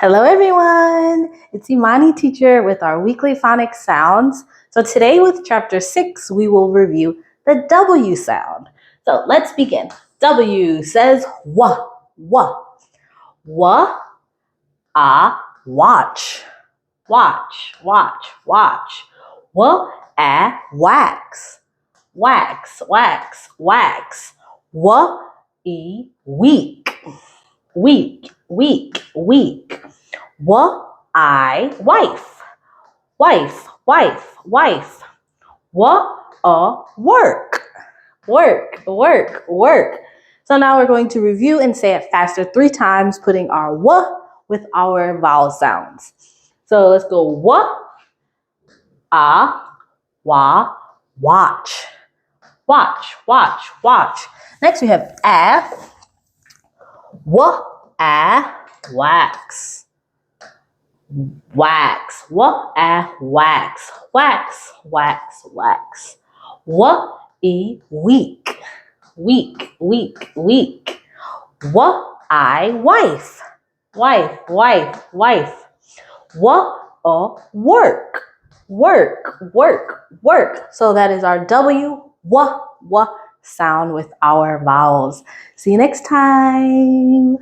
Hello everyone, it's Imani teacher with our weekly phonics sounds. So today with chapter 6, we will review the W sound. So let's begin. W says wa, wa. Wa, watch. Watch, watch, watch. Wa, wax. Wax, wax, wax. Wa, week. Week, week, week. Wife. Wife, wife, wife. Work. Work, work, work. So now we're going to review and say it faster 3 times, putting our w with our vowel sounds. So let's go wa, watch. Watch, watch, watch. Next we have wax. Wax. Wax. Wax, wax, wax. Week. Week, week, week. Wife. Wife, wife, wife. Work. Work, work, work. So that is our W, w sound with our vowels. See you next time.